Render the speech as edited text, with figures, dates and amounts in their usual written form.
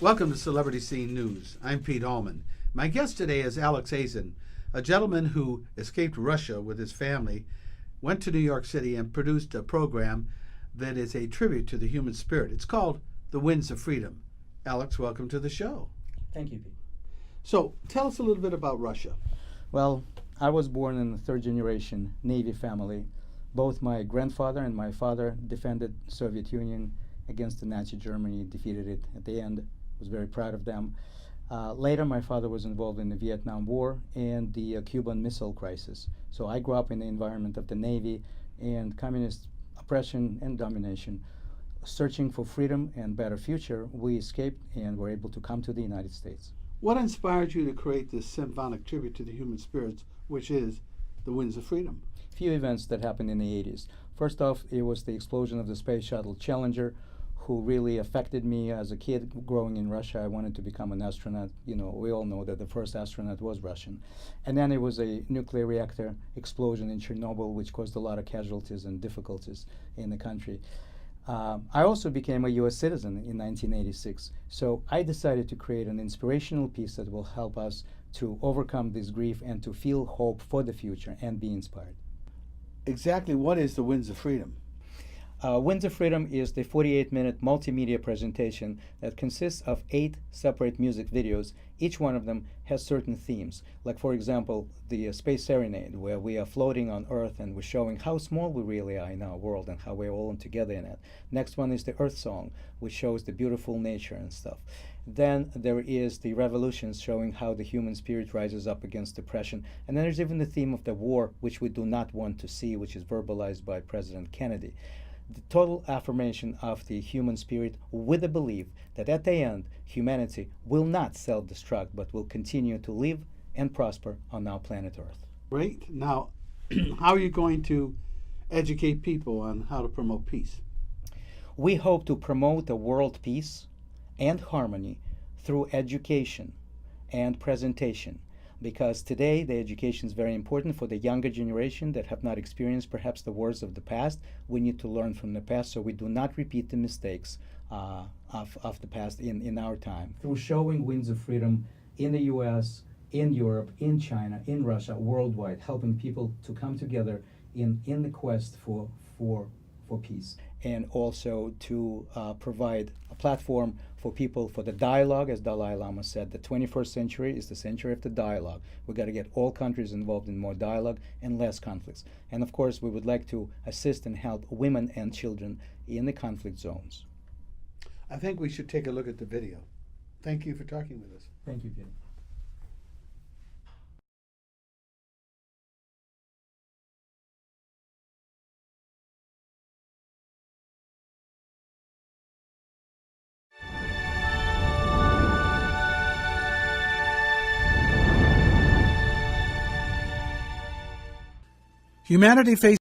Welcome to Celebrity Scene News. I'm Pete Allman. My guest today is Ayzin, a gentleman who escaped Russia with his family, went to New York City, and produced a program that is a tribute to the human spirit. It's called The Winds of Freedom. Alex, welcome to the show. Thank you, Pete. So, tell us a little bit about Russia. Well, I was born in a third-generation Navy family. Both my grandfather and my father defended Soviet Union against the Nazi Germany, defeated it at the end. Was very proud of them. Later, my father was involved in the Vietnam War and the Cuban Missile Crisis. So I grew up in the environment of the Navy and communist oppression and domination. Searching for freedom and better future, we escaped and were able to come to the United States. What inspired you to create this symphonic tribute to the human spirits, which is The Winds of Freedom? A few events that happened in the 80s. First off, it was the explosion of the Space Shuttle Challenger, who really affected me as a kid growing in Russia. I wanted to become an astronaut. You know, we all know that the first astronaut was Russian. And then it was a nuclear reactor explosion in Chernobyl, which caused a lot of casualties and difficulties in the country. I also became a U.S. citizen in 1986. So I decided to create an inspirational piece that will help us to overcome this grief and to feel hope for the future and be inspired. Exactly what is The Winds of Freedom? Winds of Freedom is the 48-minute multimedia presentation that consists of 8 separate music videos. Each one of them has certain themes. Like, for example, the Space Serenade, where we are floating on Earth and we're showing how small we really are in our world and how we're all together in it. Next one is the Earth Song, which shows the beautiful nature and stuff. Then there is the Revolutions, showing how the human spirit rises up against oppression. And then there's even the theme of the war, which we do not want to see, which is verbalized by President Kennedy. The total affirmation of the human spirit with the belief that at the end, humanity will not self-destruct, but will continue to live and prosper on our planet Earth. Great. Now, how are you going to educate people on how to promote peace? We hope to promote a world peace and harmony through education and presentation. Because today the education is very important for the younger generation that have not experienced perhaps the wars of the past. We need to learn from the past so we do not repeat the mistakes of the past in our time. Through showing Winds of Freedom in the US, in Europe, in China, in Russia, worldwide, helping people to come together in the quest for peace. And also to provide a platform for people for the dialogue. As Dalai Lama said, the 21st century is the century of the dialogue. We've got to get all countries involved in more dialogue and less conflicts. And of course, we would like to assist and help women and children in the conflict zones. I think we should take a look at the video. Thank you for talking with us. Thank you, Peter. Humanity faces